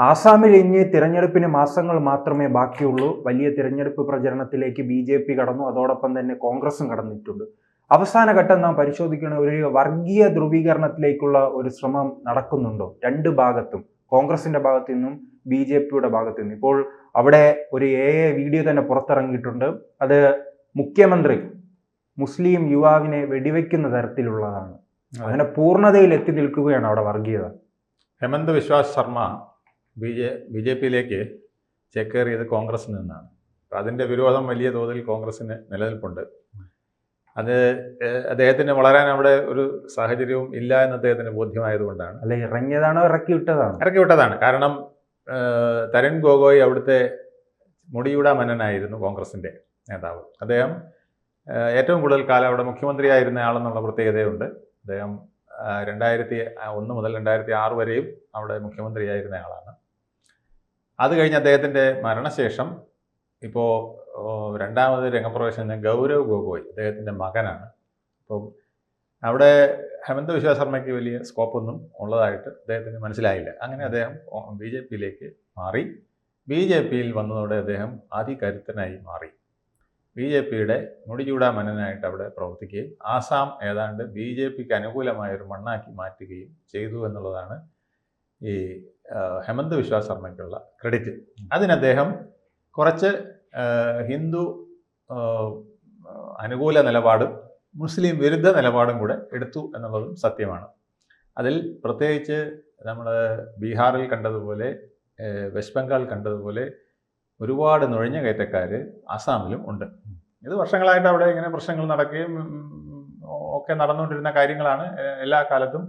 ആസാമിൽ ഇനി തിരഞ്ഞെടുപ്പിന് മാസങ്ങൾ മാത്രമേ ബാക്കിയുള്ളൂ. വലിയ തിരഞ്ഞെടുപ്പ് പ്രചരണത്തിലേക്ക് ബി.ജെ.പി. കടന്നു. അതോടൊപ്പം തന്നെ കോൺഗ്രസും കടന്നിട്ടുണ്ട്. അവസാന ഘട്ടം നാം പരിശോധിക്കുന്ന ഒരു വർഗീയ ധ്രുവീകരണത്തിലേക്കുള്ള ഒരു ശ്രമം നടക്കുന്നുണ്ടോ? രണ്ട് ഭാഗത്തും, കോൺഗ്രസിന്റെ ഭാഗത്തു നിന്നും ബി.ജെ.പിയുടെ ഭാഗത്തു നിന്നും. ഇപ്പോൾ അവിടെ ഒരു വീഡിയോ തന്നെ പുറത്തിറങ്ങിയിട്ടുണ്ട്. അത് മുഖ്യമന്ത്രി മുസ്ലിം യുവാവിനെ വെടിവെക്കുന്ന തരത്തിലുള്ളതാണ്. അങ്ങനെ പൂർണ്ണതയിൽ എത്തി നിൽക്കുകയാണ് അവിടെ വർഗീയത. ഹെമന്ത് വിശ്വാസ് ശർമ്മ ബി ജെ പിയിലേക്ക് ചേക്കേറിയത് കോൺഗ്രസിൽ നിന്നാണ്. അതിൻ്റെ വിരോധം വലിയ തോതിൽ കോൺഗ്രസിന് നിലനിൽപ്പുണ്ട്. അത് അദ്ദേഹത്തിന് വളരാൻ അവിടെ ഒരു സാഹചര്യവും ഇല്ല എന്ന് അദ്ദേഹത്തിന് ബോധ്യമായതുകൊണ്ടാണ്. അല്ല, ഇറങ്ങിയതാണോ ഇറക്കി വിട്ടതാണ്. കാരണം തരുൺ ഗൊഗോയ് അവിടുത്തെ മുടിയൂട മനനായിരുന്നു കോൺഗ്രസിൻ്റെ നേതാവ്. അദ്ദേഹം ഏറ്റവും കൂടുതൽ കാലം അവിടെ മുഖ്യമന്ത്രിയായിരുന്ന ആളെന്നുള്ള പ്രത്യേകതയുണ്ട്. അദ്ദേഹം 2001 മുതൽ 2006 വരെയും അവിടെ മുഖ്യമന്ത്രിയായിരുന്ന ആളാണ്. അത് കഴിഞ്ഞ് അദ്ദേഹത്തിൻ്റെ മരണശേഷം ഇപ്പോൾ രണ്ടാമത് രംഗപ്രവേശനം ഗൗരവ് ഗൊഗോയ് അദ്ദേഹത്തിൻ്റെ മകനാണ്. അപ്പോൾ അവിടെ ഹെമന്ത് വിശ്വ ശർമ്മയ്ക്ക് വലിയ സ്കോപ്പൊന്നും ഉള്ളതായിട്ട് അദ്ദേഹത്തിന് മനസ്സിലായില്ല. അങ്ങനെ അദ്ദേഹം ബി.ജെ.പിയിലേക്ക് മാറി. ബി.ജെ.പിയിൽ വന്നതോടെ അദ്ദേഹം അതികരുത്തനായി മാറി. ബി.ജെ.പിയുടെ മുടിചൂട മനനായിട്ട് അവിടെ പ്രവർത്തിക്കുകയും ആസാം ഏതാണ്ട് ബി.ജെ.പിക്ക് അനുകൂലമായൊരു മണ്ണാക്കി മാറ്റുകയും ചെയ്തു എന്നുള്ളതാണ് ഈ ഹെമന്ത് വിശ്വ ശർമ്മയ്ക്കുള്ള ക്രെഡിറ്റ്. അതിന് അദ്ദേഹം കുറച്ച് ഹിന്ദു അനുകൂല നിലപാടും മുസ്ലിം വിരുദ്ധ നിലപാടും കൂടെ എടുത്തു എന്നുള്ളതും സത്യമാണ്. അതിൽ പ്രത്യേകിച്ച് നമ്മൾ ബീഹാറിൽ കണ്ടതുപോലെ വെസ്റ്റ് ബംഗാൾ കണ്ടതുപോലെ ഒരുപാട് നുഴഞ്ഞ കയറ്റക്കാർ ആസാമിലും ഉണ്ട്. ഇത് വർഷങ്ങളായിട്ട് അവിടെ ഇങ്ങനെ പ്രശ്നങ്ങൾ നടക്കുകയും ഒക്കെ നടന്നുകൊണ്ടിരുന്ന കാര്യങ്ങളാണ്. എല്ലാ കാലത്തും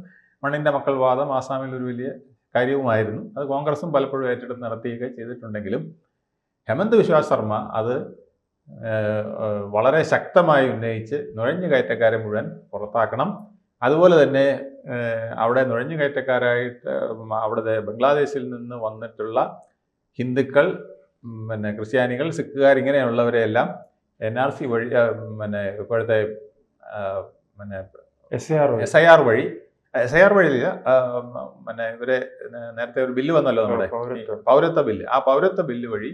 മണ്ണിൻ്റെ മക്കൾ വാദം ആസാമിൽ ഒരു വലിയ കാര്യവുമായിരുന്നു. അത് കോൺഗ്രസും പലപ്പോഴും ഏറ്റെടുത്ത് നടത്തുകയൊക്കെ ചെയ്തിട്ടുണ്ടെങ്കിലും ഹെമന്ത് വിശ്വ ശർമ്മ അത് വളരെ ശക്തമായി ഉന്നയിച്ച് നുഴഞ്ഞു കയറ്റക്കാരെ മുഴുവൻ പുറത്താക്കണം. അതുപോലെ തന്നെ അവിടെ നുഴഞ്ഞു കയറ്റക്കാരായിട്ട് അവിടുത്തെ ബംഗ്ലാദേശിൽ നിന്ന് വന്നിട്ടുള്ള ഹിന്ദുക്കൾ, ക്രിസ്ത്യാനികൾ, സിഖുകാർ ഇങ്ങനെയുള്ളവരെയെല്ലാം NRC വഴി ഇപ്പോഴത്തെ SIR വഴിയില്ല, ഇവരെ നേരത്തെ ഒരു ബില്ല് വന്നല്ലോ, നമ്മുടെ പൗരത്വ ബില്ല്. ആ പൗരത്വ ബില്ല് വഴി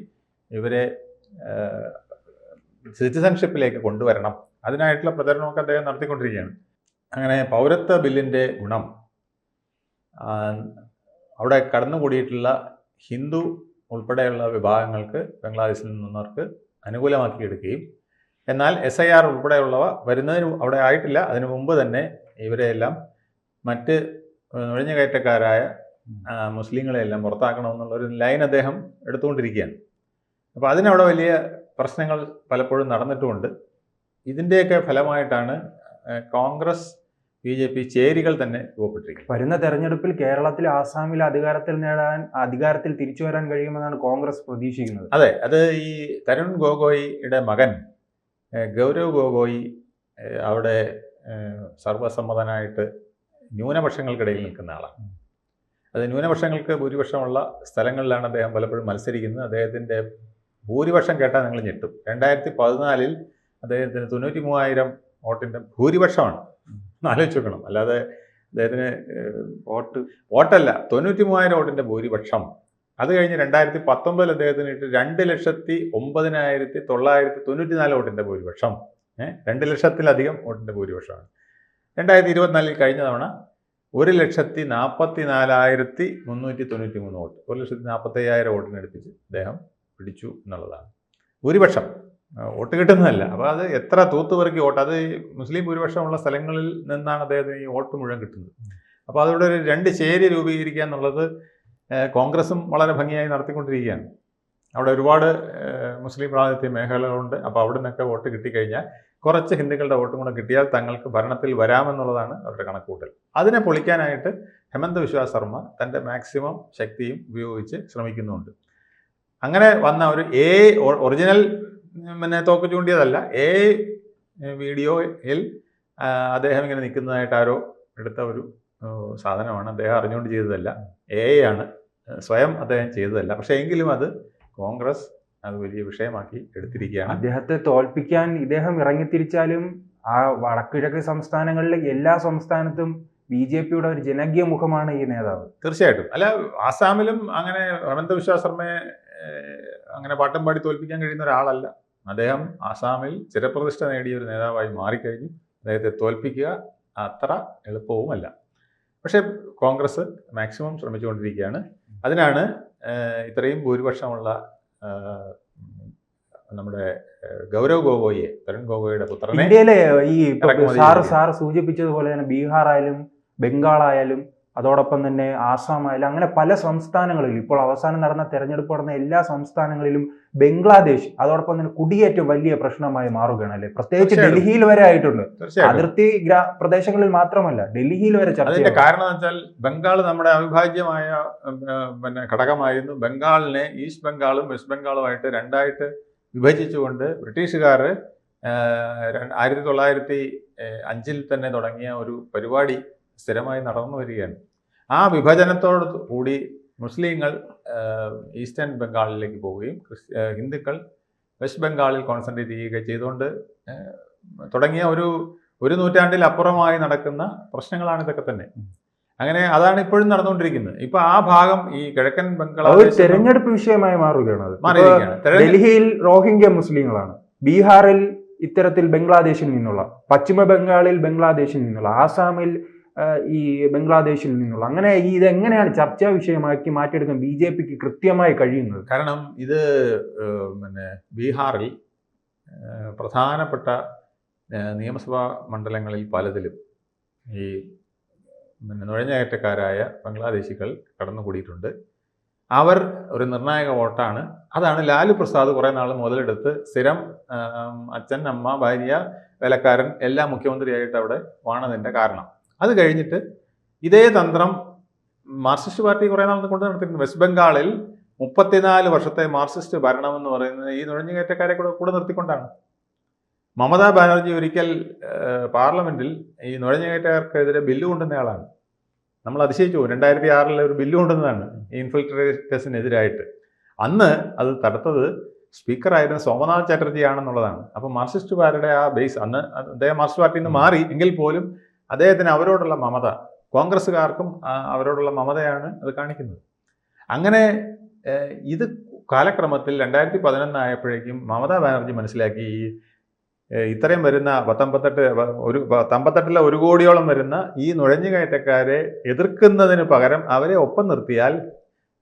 ഇവരെ സിറ്റിസൺഷിപ്പിലേക്ക് കൊണ്ടുവരണം. അതിനായിട്ടുള്ള പ്രചരണമൊക്കെ അദ്ദേഹം നടത്തിക്കൊണ്ടിരിക്കുകയാണ്. അങ്ങനെ പൗരത്വ ബില്ലിൻ്റെ ഗുണം അവിടെ കടന്നുകൂടിയിട്ടുള്ള ഹിന്ദു ഉൾപ്പെടെയുള്ള വിഭാഗങ്ങൾക്ക്, ബംഗ്ലാദേശിൽ നിന്നവർക്ക് അനുകൂലമാക്കിയെടുക്കുകയും, എന്നാൽ SIR ഉൾപ്പെടെയുള്ളവ വരുന്നതിന് അവിടെ ആയിട്ടില്ല, അതിനു മുമ്പ് തന്നെ ഇവരെയെല്ലാം മറ്റ് നുഴഞ്ഞുകയറ്റക്കാരായ മുസ്ലിങ്ങളെയെല്ലാം പുറത്താക്കണമെന്നുള്ളൊരു ലൈൻ അദ്ദേഹം എടുത്തുകൊണ്ടിരിക്കുകയാണ്. അപ്പോൾ അതിനവിടെ വലിയ പ്രശ്നങ്ങൾ പലപ്പോഴും നടന്നിട്ടുമുണ്ട്. ഇതിൻ്റെയൊക്കെ ഫലമായിട്ടാണ് കോൺഗ്രസ് ബി.ജെ.പി. ചേരികൾ തന്നെ രൂപപ്പെട്ടിരിക്കുന്നത്. വരുന്ന തെരഞ്ഞെടുപ്പിൽ കേരളത്തിൽ, ആസാമിൽ അധികാരത്തിൽ തിരിച്ചു വരാൻ കഴിയുമെന്നാണ് കോൺഗ്രസ് പ്രതീക്ഷിക്കുന്നത്. അതെ, അത് ഈ തരുൺ ഗൊഗോയിയുടെ മകൻ ഗൗരവ് ഗൊഗോയി അവിടെ സർവസമ്മതനായിട്ട് ന്യൂനപക്ഷങ്ങൾക്കിടയിൽ നിൽക്കുന്ന ആളാണ്. അത് ന്യൂനപക്ഷങ്ങൾക്ക് ഭൂരിപക്ഷമുള്ള സ്ഥലങ്ങളിലാണ് അദ്ദേഹം പലപ്പോഴും മത്സരിക്കുന്നത്. അദ്ദേഹത്തിൻ്റെ ഭൂരിപക്ഷം കേട്ടാൽ നിങ്ങൾ ഞെട്ടും. 2014 അദ്ദേഹത്തിന് 93,000 വോട്ടിൻ്റെ ഭൂരിപക്ഷമാണ്. ആലോചിച്ച് നോക്കണം. അല്ലാതെ അദ്ദേഹത്തിന് വോട്ടല്ല, 93,000 വോട്ടിൻ്റെ ഭൂരിപക്ഷം. അത് കഴിഞ്ഞ് 2019 അദ്ദേഹത്തിന് 2,09,994 വോട്ടിൻ്റെ ഭൂരിപക്ഷം. 2 ലക്ഷത്തിലധികം വോട്ടിൻ്റെ ഭൂരിപക്ഷമാണ്. 2024 കഴിഞ്ഞ തവണ 1,44,393 വോട്ട്, 1,45,000 വോട്ടിനടുപ്പിച്ച് അദ്ദേഹം പിടിച്ചു എന്നുള്ളതാണ് ഭൂരിപക്ഷം. വോട്ട് കിട്ടുന്നതല്ല. അപ്പോൾ അത് എത്ര തൂത്തുപെറുക്കി വോട്ട്, അത് മുസ്ലിം ഭൂരിപക്ഷമുള്ള സ്ഥലങ്ങളിൽ നിന്നാണ് അദ്ദേഹത്തിന് ഈ വോട്ട് മുഴുവൻ കിട്ടുന്നത്. അപ്പോൾ അതോടെ ഒരു 2 ചേരി രൂപീകരിക്കുക എന്നുള്ളത് കോൺഗ്രസും വളരെ ഭംഗിയായി നടത്തിക്കൊണ്ടിരിക്കുകയാണ്. അവിടെ ഒരുപാട് മുസ്ലിം പ്രാതിനിധ്യ മേഖലകളുണ്ട്. അപ്പോൾ അവിടെ നിന്നൊക്കെ വോട്ട് കിട്ടിക്കഴിഞ്ഞാൽ കുറച്ച് ഹിന്ദുക്കളുടെ വോട്ടും കൂടെ കിട്ടിയാൽ തങ്ങൾക്ക് ഭരണത്തിൽ വരാമെന്നുള്ളതാണ് അവരുടെ കണക്കൂട്ടൽ. അതിനെ പൊളിക്കാനായിട്ട് ഹെമന്ത് വിശ്വ ശർമ്മ തൻ്റെ മാക്സിമം ശക്തിയും ഉപയോഗിച്ച് ശ്രമിക്കുന്നുണ്ട്. അങ്ങനെ വന്ന ഒരു ഒറിജിനൽ തോക്ക് ചൂണ്ടിയതല്ല, വീഡിയോയിൽ അദ്ദേഹം ഇങ്ങനെ നിൽക്കുന്നതായിട്ട് ആരോ എടുത്ത ഒരു സാധനമാണ്. അദ്ദേഹം അറിഞ്ഞുകൊണ്ട് ചെയ്തതല്ല, ആണ്, സ്വയം അദ്ദേഹം ചെയ്തതല്ല. പക്ഷേ എങ്കിലും അത് കോൺഗ്രസ് അത് വലിയ വിഷയമാക്കി എടുത്തിരിക്കുകയാണ്. അദ്ദേഹത്തെ തോൽപ്പിക്കാൻ ഇദ്ദേഹം ഇറങ്ങിത്തിരിച്ചാലും ആ വടക്കുകിഴക്ക് സംസ്ഥാനങ്ങളിലെ എല്ലാ സംസ്ഥാനത്തും BJP-യുടെ ഒരു ജനകീയ മുഖമാണ് ഈ നേതാവ്. തീർച്ചയായിട്ടും. അല്ല, ആസാമിലും അങ്ങനെ ഹെമന്ത ബിശ്വ ശർമ്മയെ അങ്ങനെ പാട്ടും പാടി തോൽപ്പിക്കാൻ കഴിയുന്ന ഒരാളല്ല. അദ്ദേഹം ആസാമിൽ ചിരപ്രതിഷ്ഠ നേടിയ ഒരു നേതാവായി മാറിക്കഴിഞ്ഞു. അദ്ദേഹത്തെ തോൽപ്പിക്കുക അത്ര എളുപ്പവുമല്ല. പക്ഷേ കോൺഗ്രസ് മാക്സിമം ശ്രമിച്ചുകൊണ്ടിരിക്കുകയാണ്. അതിനാണ് ഇത്രയും ഭൂരിപക്ഷമുള്ള നമ്മുടെ ഗൗരവ് ഗൊഗോയിയെ, തരുൺ ഗൊഗോയിയുടെ പുത്രനെ ഇന്ത്യയിലെ ഈ സാറ് സൂചിപ്പിച്ചതുപോലെ തന്നെ ബീഹാർ ആയാലും ബംഗാൾ ആയാലും അതോടൊപ്പം തന്നെ ആസാം ആയാലും അങ്ങനെ പല സംസ്ഥാനങ്ങളിലും ഇപ്പോൾ അവസാനം നടന്ന തെരഞ്ഞെടുപ്പ് നടന്ന എല്ലാ സംസ്ഥാനങ്ങളിലും ബംഗ്ലാദേശ് അതോടൊപ്പം തന്നെ കുടിയേറ്റം വലിയ പ്രശ്നമായി മാറുകയാണ് അല്ലെ. പ്രത്യേകിച്ച് ഡൽഹിയിൽ വരെ ആയിട്ടുണ്ട്. അതിർത്തി പ്രദേശങ്ങളിൽ മാത്രമല്ല, ഡൽഹിയിൽ വരെ ചർച്ച. അതിന്റെ കാരണം എന്ന് വെച്ചാൽ ബംഗാൾ നമ്മുടെ അവിഭാജ്യമായ ഘടകമായിരുന്നു. ബംഗാളിനെ ഈസ്റ്റ് ബംഗാളും വെസ്റ്റ് ബംഗാളുമായിട്ട് രണ്ടായിട്ട് വിഭജിച്ചുകൊണ്ട് ബ്രിട്ടീഷുകാർ 1905 തന്നെ തുടങ്ങിയ ഒരു പരിപാടി സ്ഥിരമായി നടന്നു വരികയാണ്. ആ വിഭജനത്തോട് കൂടി മുസ്ലിങ്ങൾ ഈസ്റ്റേൺ ബംഗാളിലേക്ക് പോവുകയും ഹിന്ദുക്കൾ വെസ്റ്റ് ബംഗാളിൽ കോൺസെൻട്രേറ്റ് ചെയ്യുകയും ചെയ്തുകൊണ്ട് തുടങ്ങിയ ഒരു നൂറ്റാണ്ടിലപ്പുറമായി നടക്കുന്ന പ്രശ്നങ്ങളാണ് ഇതൊക്കെ തന്നെ. അങ്ങനെ അതാണ് ഇപ്പോഴും നടന്നുകൊണ്ടിരിക്കുന്നത്. ഇപ്പൊ ആ ഭാഗം ഈ കിഴക്കൻ ബംഗ്ലാദേശ് തെരഞ്ഞെടുപ്പ് വിഷയമായി മാറുകയാണ്. ഡൽഹിയിൽ റോഹിംഗ്യ മുസ്ലിങ്ങളാണ്, ബീഹാറിൽ ഇത്തരത്തിൽ ബംഗ്ലാദേശിൽ നിന്നുള്ള, പശ്ചിമ ബംഗാളിൽ ബംഗ്ലാദേശിൽ നിന്നുള്ള, ആസാമിൽ ഈ ബംഗ്ലാദേശിൽ നിന്നുള്ള, അങ്ങനെ ഇതെങ്ങനെയാണ് ചർച്ചാ വിഷയമാക്കി മാറ്റിയെടുക്കാൻ BJP-ക്ക് കൃത്യമായി കഴിയുന്നത്? കാരണം ഇത് ബീഹാറിൽ പ്രധാനപ്പെട്ട നിയമസഭാ മണ്ഡലങ്ങളിൽ പലതിലും ഈ നുഴഞ്ഞുകയറ്റക്കാരായ ബംഗ്ലാദേശികൾ കടന്നുകൂടിയിട്ടുണ്ട്. അവർ ഒരു നിർണായക വോട്ടാണ്. അതാണ് ലാലു പ്രസാദ് കുറേ നാൾ മുതലെടുത്ത് സ്ഥിരം അച്ഛൻ, അമ്മ, ഭാര്യ, വേലക്കാരൻ എല്ലാം മുഖ്യമന്ത്രിയായിട്ട് അവിടെ വാണതിൻ്റെ കാരണം. അത് കഴിഞ്ഞിട്ട് ഇതേ തന്ത്രം മാർക്സിസ്റ്റ് പാർട്ടി കുറേ നാൾ കൊണ്ട് നടത്തിയിട്ടുണ്ട്. വെസ്റ്റ് ബംഗാളിൽ 34 വർഷത്തെ മാർക്സിസ്റ്റ് ഭരണമെന്ന് പറയുന്നത് ഈ നുഴഞ്ഞുകയറ്റക്കാരെ കൂടെ നിർത്തിക്കൊണ്ടാണ്. മമതാ ബാനർജി ഒരിക്കൽ പാർലമെന്റിൽ ഈ നുഴഞ്ഞുകയറ്റക്കാർക്കെതിരെ ബില്ല് കൊണ്ടുവന്നയാളാണ്. നമ്മൾ അതിശയിച്ചു. 2006 ഒരു ബില്ല് കൊണ്ടുവന്നതാണ് ഈ ഇൻഫിൽട്രേറ്റേഴ്സിനെതിരായിട്ട്. അന്ന് അത് തടുത്തത് സ്പീക്കറായിരുന്ന സോമനാഥ് ചാറ്റർജി ആണെന്നുള്ളതാണ്. അപ്പം മാർക്സിസ്റ്റ് പാർട്ടിയുടെ ആ ബേസ്, അന്ന് അദ്ദേഹം മാർക്സിസ്റ്റ് പാർട്ടിയിൽ നിന്ന് മാറി എങ്കിൽ പോലും അദ്ദേഹത്തിന് അവരോടുള്ള മമത, കോൺഗ്രസ്സുകാർക്കും അവരോടുള്ള മമതയാണ് അത് കാണിക്കുന്നത്. അങ്ങനെ ഇത് കാലക്രമത്തിൽ 2011 ആയപ്പോഴേക്കും മമതാ ബാനർജി മനസ്സിലാക്കി ഇത്രയും വരുന്ന 58 1 കോടിയോളം വരുന്ന ഈ നുഴഞ്ഞുകയറ്റക്കാരെ എതിർക്കുന്നതിന് പകരം അവരെ ഒപ്പം നിർത്തിയാൽ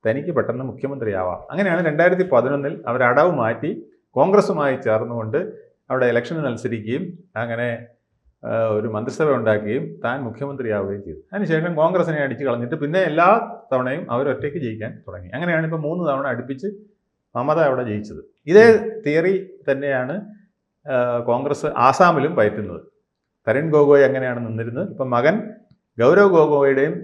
തനിക്ക് പെട്ടെന്ന് മുഖ്യമന്ത്രിയാവാം. അങ്ങനെയാണ് 2011 അവർ അടവ് മാറ്റി കോൺഗ്രസുമായി ചേർന്നുകൊണ്ട് അവിടെ ഇലക്ഷന് മത്സരിക്കുകയും അങ്ങനെ ഒരു മന്ത്രിസഭ ഉണ്ടാക്കുകയും താൻ മുഖ്യമന്ത്രിയാവുകയും ചെയ്തു. അതിനുശേഷം കോൺഗ്രസിനെ അടിച്ചു കളഞ്ഞിട്ട് പിന്നെ എല്ലാ തവണയും അവരൊറ്റയ്ക്ക് ജയിക്കാൻ തുടങ്ങി. അങ്ങനെയാണ് ഇപ്പോൾ 3 തവണ അടുപ്പിച്ച് മമത അവിടെ ജയിച്ചത്. ഇതേ തിയറി തന്നെയാണ് കോൺഗ്രസ് ആസാമിലും പയറ്റുന്നത്. തരുൺ ഗൊഗോയ് അങ്ങനെയാണ് നിന്നിരുന്നത്. ഇപ്പം മകൻ ഗൗരവ് ഗൊഗോയുടെയും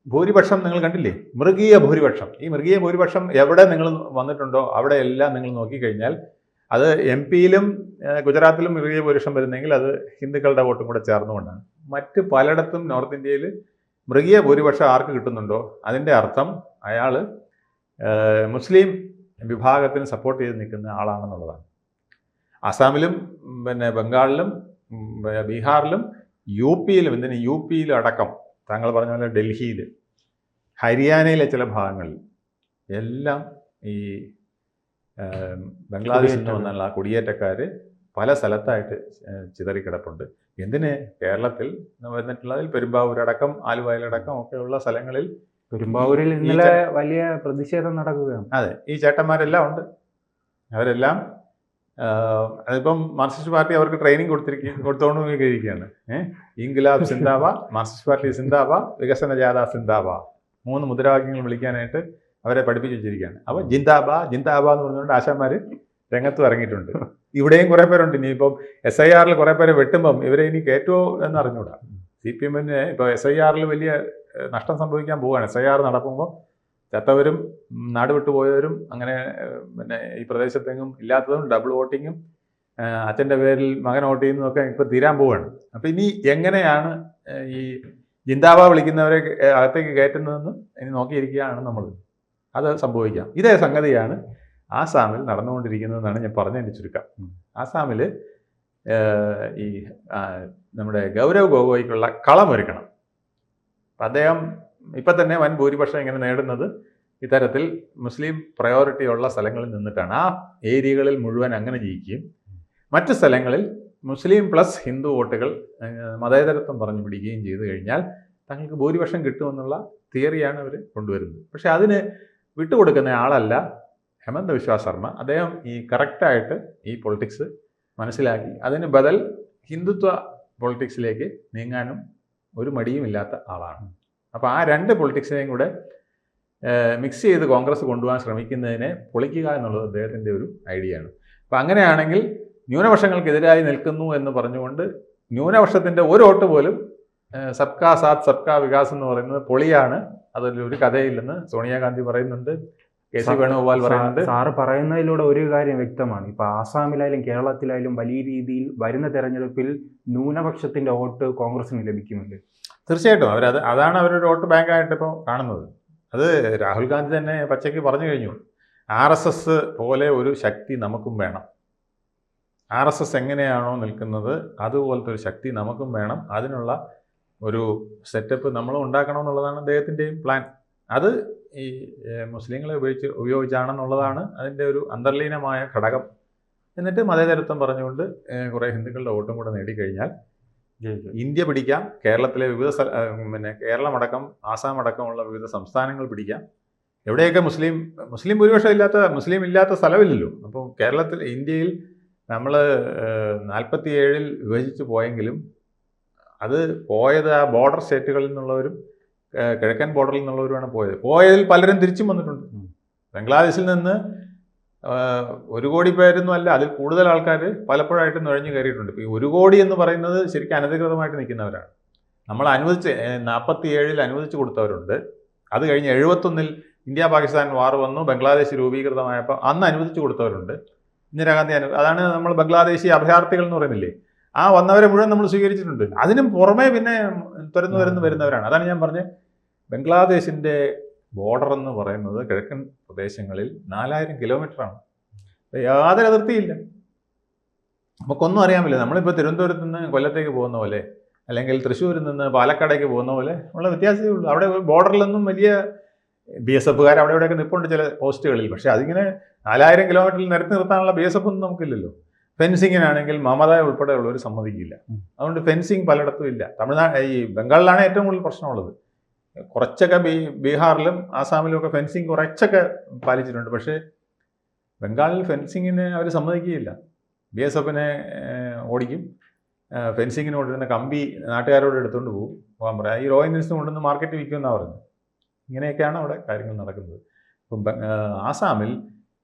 ഭൂരിപക്ഷം നിങ്ങൾ കണ്ടില്ലേ, മൃഗീയ ഭൂരിപക്ഷം. ഈ മൃഗീയ ഭൂരിപക്ഷം എവിടെ നിങ്ങൾ വന്നിട്ടുണ്ടോ അവിടെ എല്ലാം നിങ്ങൾ നോക്കിക്കഴിഞ്ഞാൽ അത് MP-യിലും ഗുജറാത്തിലും മൃഗീയ ഭൂരിപക്ഷം വരുന്നെങ്കിൽ അത് ഹിന്ദുക്കളുടെ വോട്ടും കൂടെ ചേർന്നുകൊണ്ടാണ്. മറ്റ് പലയിടത്തും നോർത്ത് ഇന്ത്യയിൽ മൃഗീയ ഭൂരിപക്ഷം ആർക്ക് കിട്ടുന്നുണ്ടോ അതിൻ്റെ അർത്ഥം അയാൾ മുസ്ലിം വിഭാഗത്തിന് സപ്പോർട്ട് ചെയ്ത് നിൽക്കുന്ന ആളാണെന്നുള്ളതാണ്. ആസാമിലും ബംഗാളിലും ബീഹാറിലും UP-യിലും UP-യിലും അടക്കം താങ്കൾ പറഞ്ഞ പോലെ ഡൽഹിയിൽ, ഹരിയാനയിലെ ചില ഭാഗങ്ങളിൽ എല്ലാം ഈ ബംഗ്ലാദേശിൽ നിന്ന് വന്നുള്ള കുടിയേറ്റക്കാർ പല സ്ഥലത്തായിട്ട് ചിതറിക്കിടപ്പുണ്ട്. എന്തിന് കേരളത്തിൽ വന്നിട്ടുള്ളതിൽ പെരുമ്പാവൂരടക്കം ആലുവയിലടക്കം ഒക്കെയുള്ള സ്ഥലങ്ങളിൽ, പെരുമ്പാവൂരിൽ ഇന്നലെ വലിയ പ്രതിഷേധം നടക്കുകയാണ്. അതെ, ഈ ചേട്ടന്മാരെല്ലാം ഉണ്ട്. അവരെല്ലാം അതിപ്പം മാർക്സിസ്റ്റ് പാർട്ടി അവർക്ക് ട്രെയിനിങ് കൊടുത്തോണ്ടിരിക്കുകയാണ്. ഇൻഖിലാബ് സിന്ദാബാ, മാർക്സിസ്റ്റ് പാർട്ടി സിന്ദാബാ, വികസന ജാഥ സിന്ദാബാ, 3 മുദ്രാവാക്യങ്ങൾ വിളിക്കാനായിട്ട് അവരെ പഠിപ്പിച്ചു വെച്ചിരിക്കുകയാണ്. അപ്പോൾ ജിന്ദാബാ ജിന്ദാബാ എന്ന് പറഞ്ഞുകൊണ്ട് ആശാന്മാർ രംഗത്തും ഇറങ്ങിയിട്ടുണ്ട്. ഇവിടെയും കുറേ പേരുണ്ട്. ഇനിയിപ്പം SIR കുറേ പേരെ വെട്ടുമ്പം ഇവരെ ഇനി കയറ്റുമോ എന്ന് അറിഞ്ഞൂടാ. CPM-ന് ഇപ്പോൾ SIR വലിയ നഷ്ടം സംഭവിക്കാൻ പോവുകയാണ്. SIR നടക്കുമ്പോൾ ചത്തവരും നാട് വിട്ടുപോയവരും അങ്ങനെ ഈ പ്രദേശത്തെങ്ങും ഇല്ലാത്തതും ഡബിൾ വോട്ടിങ്ങും അച്ഛൻ്റെ പേരിൽ മകൻ വോട്ട് ചെയ്യുന്നതൊക്കെ ഇപ്പോൾ തീരാൻ പോവുകയാണ്. അപ്പോൾ ഇനി എങ്ങനെയാണ് ഈ ജിന്ദാബാ വിളിക്കുന്നവരെ അകത്തേക്ക് കയറ്റുന്നതെന്ന് ഇനി നോക്കിയിരിക്കുകയാണ് നമ്മൾ. അത് സംഭവിക്കാം. ഇതേ സംഗതിയാണ് ആസാമിൽ നടന്നുകൊണ്ടിരിക്കുന്നതെന്നാണ് ഞാൻ പറഞ്ഞതിൻ്റെ ചുരുക്കം. ആസാമിൽ ഈ നമ്മുടെ ഗൗരവ് ഗൊഗോയ്ക്കുള്ള കളമൊരുക്കണം. അപ്പം അദ്ദേഹം ഇപ്പം തന്നെ വൻ ഭൂരിപക്ഷം ഇങ്ങനെ നേടുന്നത് ഇത്തരത്തിൽ മുസ്ലിം പ്രയോറിറ്റി ഉള്ള സ്ഥലങ്ങളിൽ നിന്നിട്ടാണ്. ആ ഏരിയകളിൽ മുഴുവൻ അങ്ങനെ ജയിക്കുകയും മറ്റ് സ്ഥലങ്ങളിൽ മുസ്ലിം പ്ലസ് ഹിന്ദു വോട്ടുകൾ മതേതരത്വം പറഞ്ഞു പിടിക്കുകയും ചെയ്തു കഴിഞ്ഞാൽ തങ്ങൾക്ക് ഭൂരിപക്ഷം കിട്ടുമെന്നുള്ള തിയറിയാണ് അവർ കൊണ്ടുവരുന്നത്. പക്ഷേ അതിന് വിട്ടുകൊടുക്കുന്ന ആളല്ല ഹെമന്ത ബിശ്വ ശർമ്മ. അദ്ദേഹം ഈ കറക്റ്റായിട്ട് ഈ പൊളിറ്റിക്സ് മനസ്സിലാക്കി അതിന് ബദൽ ഹിന്ദുത്വ പൊളിറ്റിക്സിലേക്ക് നീങ്ങാനും ഒരു മടിയുമില്ലാത്ത ആളാണ്. അപ്പോൾ ആ രണ്ട് പൊളിറ്റിക്സിനെയും കൂടെ മിക്സ് ചെയ്ത് കോൺഗ്രസ് കൊണ്ടുപോകാൻ ശ്രമിക്കുന്നതിനെ പൊളിക്കുക എന്നുള്ളത് അദ്ദേഹത്തിൻ്റെ ഒരു ഐഡിയ ആണ്. അപ്പം അങ്ങനെയാണെങ്കിൽ ന്യൂനപക്ഷങ്ങൾക്കെതിരായി നിൽക്കുന്നു എന്ന് പറഞ്ഞുകൊണ്ട് ന്യൂനപക്ഷത്തിൻ്റെ ഒരു വോട്ട് പോലും സബ്കാ സാത്ത് സബ്കാ വികാസ് എന്ന് പറയുന്നത് പൊളിയാണ്, അതിലൊരു കഥയില്ലെന്ന് സോണിയാഗാന്ധി പറയുന്നുണ്ട്, കെ.സി. വേണുഗോപാൽ പറയുന്നുണ്ട്. സാറ് പറയുന്നതിലൂടെ ഒരു കാര്യം വ്യക്തമാണ്. ഇപ്പൊ ആസാമിലായാലും കേരളത്തിലായാലും വലിയ രീതിയിൽ വരുന്ന തെരഞ്ഞെടുപ്പിൽ ന്യൂനപക്ഷത്തിന്റെ വോട്ട് കോൺഗ്രസിന് ലഭിക്കുന്നുണ്ട്. തീർച്ചയായിട്ടും അതാണ് അവരൊരു വോട്ട് ബാങ്കായിട്ട് ഇപ്പോൾ കാണുന്നത്. അത് രാഹുൽ ഗാന്ധി തന്നെ പച്ചയ്ക്ക് പറഞ്ഞു കഴിഞ്ഞു. RSS പോലെ ഒരു ശക്തി നമുക്കും വേണം. RSS എങ്ങനെയാണോ നിൽക്കുന്നത് അതുപോലത്തെ ഒരു ശക്തി നമുക്കും വേണം. അതിനുള്ള ഒരു സെറ്റപ്പ് നമ്മൾ ഉണ്ടാക്കണമെന്നുള്ളതാണ് അദ്ദേഹത്തിൻ്റെയും പ്ലാൻ. അത് ഈ മുസ്ലിങ്ങളെ ഉപയോഗിച്ചാണെന്നുള്ളതാണ് അതിൻ്റെ ഒരു അന്തർലീനമായ ഘടകം. എന്നിട്ട് മതേതരത്വം പറഞ്ഞുകൊണ്ട് കുറേ ഹിന്ദുക്കളുടെ വോട്ടും കൂടെ നേടിക്കഴിഞ്ഞാൽ ഇന്ത്യ പിടിക്കാം. കേരളത്തിലെ വിവിധ കേരളമടക്കം ആസാം അടക്കമുള്ള വിവിധ സംസ്ഥാനങ്ങൾ പിടിക്കാം. എവിടെയൊക്കെ മുസ്ലിം ഭൂരിപക്ഷം മുസ്ലിം ഇല്ലാത്ത സ്ഥലമില്ലല്ലോ. അപ്പോൾ കേരളത്തിൽ ഇന്ത്യയിൽ നമ്മൾ 47-ൽ വിഭജിച്ച് പോയെങ്കിലും അത് പോയത് ആ ബോർഡർ സ്റ്റേറ്റുകളിൽ നിന്നുള്ളവരും കിഴക്കൻ ബോർഡറിൽ നിന്നുള്ളവരുമാണ് പോയതിൽ പലരും തിരിച്ചും വന്നിട്ടുണ്ട്. ബംഗ്ലാദേശിൽ നിന്ന് 1 കോടി പേരൊന്നും അല്ല, അതിൽ കൂടുതൽ ആൾക്കാർ പലപ്പോഴായിട്ട് നുഴഞ്ഞു കയറിയിട്ടുണ്ട്. ഇപ്പോൾ ഈ 1 കോടി എന്ന് പറയുന്നത് ശരിക്കും അനധികൃതമായിട്ട് നിൽക്കുന്നവരാണ്. നമ്മൾ 47-ൽ അനുവദിച്ചു കൊടുത്തവരുണ്ട്. അത് കഴിഞ്ഞ് 71-ൽ ഇന്ത്യ പാകിസ്ഥാൻ വാർ വന്നു, ബംഗ്ലാദേശ് രൂപീകൃതമായപ്പോൾ അന്ന് അനുവദിച്ചു കൊടുത്തവരുണ്ട്. ഇന്ദിരാഗാന്ധി അതാണ് നമ്മൾ ബംഗ്ലാദേശി അഭയാർത്ഥികൾ എന്ന് പറയുന്നില്ലേ, ആ വന്നവരെ മുഴുവൻ നമ്മൾ സ്വീകരിച്ചിട്ടുണ്ട്. അതിനും പുറമേ പിന്നെ വരുന്നവരാണ്. അതാണ് ഞാൻ പറഞ്ഞത്, ബംഗ്ലാദേശിൻ്റെ ബോർഡർ എന്ന് പറയുന്നത് കിഴക്കൻ പ്രദേശങ്ങളിൽ 4000 കിലോമീറ്ററാണ്. യാതൊരു അതിർത്തിയില്ല. നമുക്കൊന്നും അറിയാൻ പറ്റില്ല. നമ്മളിപ്പോൾ തിരുവനന്തപുരത്ത് നിന്ന് കൊല്ലത്തേക്ക് പോകുന്ന പോലെ അല്ലെങ്കിൽ തൃശ്ശൂരിൽ നിന്ന് പാലക്കാടേക്ക് പോകുന്ന പോലെ ഉള്ള വ്യത്യാസമേ ഉള്ളൂ. അവിടെ ബോർഡറിലൊന്നും വലിയ BSFുകാർ അവിടെ ഇവിടെയൊക്കെ നിൽപ്പുണ്ട് ചില പോസ്റ്റുകളിൽ. പക്ഷേ അതിങ്ങനെ 4000 കിലോമീറ്ററിൽ നിരത്തി നിർത്താനുള്ള BSF ഒന്നും നമുക്കില്ലല്ലോ. ഫെൻസിങ്ങിനാണെങ്കിൽ മമത ഉൾപ്പെടെയുള്ളവർ സമ്മതിക്കില്ല. അതുകൊണ്ട് ഫെൻസിങ് പലയിടത്തും ഇല്ല. ഈ ബംഗാളിലാണ് ഏറ്റവും കൂടുതൽ പ്രശ്നമുള്ളത്. കുറച്ചൊക്കെ ബീഹാറിലും ആസാമിലും ഒക്കെ ഫെൻസിങ് കുറച്ചൊക്കെ പാലിച്ചിട്ടുണ്ട്. പക്ഷേ ബംഗാളിൽ ഫെൻസിങ്ങിന് അവർ സമ്മതിക്കുകയില്ല. BSFനെ ഓടിക്കും. ഫെൻസിങ്ങിന് കൊണ്ടിരുന്ന കമ്പി നാട്ടുകാരോട് എടുത്തുകൊണ്ട് പോകാൻ പറയാം. ഈ റോയൽസ് കൊണ്ടുവന്ന് മാർക്കറ്റ് വിൽക്കുമെന്നാണ് പറഞ്ഞത്. ഇങ്ങനെയൊക്കെയാണ് അവിടെ കാര്യങ്ങൾ നടക്കുന്നത്. ഇപ്പം ആസാമിൽ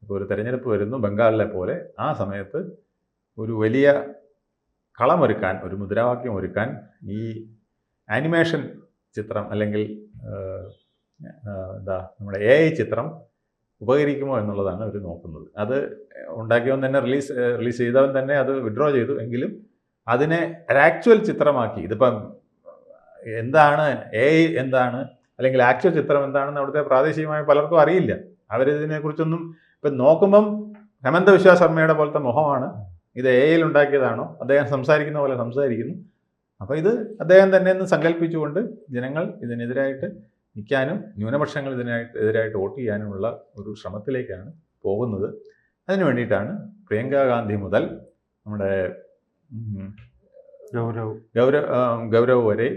ഇപ്പോൾ ഒരു തെരഞ്ഞെടുപ്പ് വരുന്നു ബംഗാളിലെ പോലെ. ആ സമയത്ത് ഒരു വലിയ കളമൊരുക്കാൻ, ഒരു മുദ്രാവാക്യം ഒരുക്കാൻ ഈ ആനിമേഷൻ ചിത്രം അല്ലെങ്കിൽ നമ്മുടെ AI ചിത്രം ഉപകരിക്കുമോ എന്നുള്ളതാണ് അവർ നോക്കുന്നത്. അത് ഉണ്ടാക്കിയവൻ തന്നെ റിലീസ് ചെയ്തവൻ തന്നെ അത് വിഡ്രോ ചെയ്തു. എങ്കിലും അതിനെ ഒരാക്ച്വൽ ചിത്രമാക്കി, ഇതിപ്പം എന്താണ് AI എന്താണ് അല്ലെങ്കിൽ ആക്ച്വൽ ചിത്രം എന്താണെന്ന് അവിടുത്തെ പ്രാദേശികമായ പലർക്കും അറിയില്ല. അവരിതിനെക്കുറിച്ചൊന്നും ഇപ്പം നോക്കുമ്പം ഹെമന്ത ബിശ്വ ശർമ്മയുടെ പോലത്തെ മുഖമാണ്. ഇത് AI-ൽ ഉണ്ടാക്കിയതാണോ, അദ്ദേഹം സംസാരിക്കുന്ന പോലെ സംസാരിക്കുന്നു. അപ്പോൾ ഇത് അദ്ദേഹം തന്നെ എന്ന് സങ്കല്പിച്ചുകൊണ്ട് ജനങ്ങൾ ഇതിനെതിരായിട്ട് നിൽക്കാനും ന്യൂനപക്ഷങ്ങൾ എതിരായിട്ട് വോട്ട് ചെയ്യാനുമുള്ള ഒരു ശ്രമത്തിലേക്കാണ് പോകുന്നത്. അതിനു വേണ്ടിയിട്ടാണ് പ്രിയങ്ക ഗാന്ധി മുതൽ നമ്മുടെ ഗൗരവ് വരെ,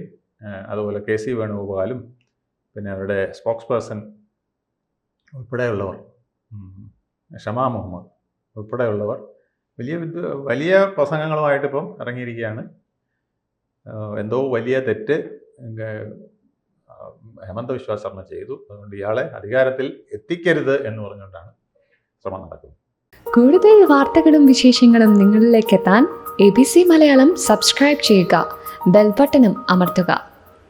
അതുപോലെ കെ.സി. വേണുഗോപാലും പിന്നെ അവരുടെ സ്പോക്സ് പേഴ്സൺ ഉൾപ്പെടെയുള്ളവർ, ഷമാ മുഹമ്മദ് ഉൾപ്പെടെയുള്ളവർ വലിയ പ്രസംഗങ്ങളുമായിട്ട് ഇപ്പം ഇറങ്ങിയിരിക്കുകയാണ്. എന്തോ വലിയ തെറ്റ് ഹെമന്ത ബിശ്വ ശർമ്മ ചെയ്തു, അതുകൊണ്ട് ഇയാളെ അധികാരത്തിൽ എത്തിക്കരുത് എന്ന് പറഞ്ഞുകൊണ്ടാണ് ശ്രമം നടക്കുന്നത്. കൂടുതൽ വാർത്തകളും വിശേഷങ്ങളും നിങ്ങളിലേക്ക് എത്താൻ ABC മലയാളം സബ്സ്ക്രൈബ് ചെയ്യുക, ബെൽ ബട്ടണും അമർത്തുക.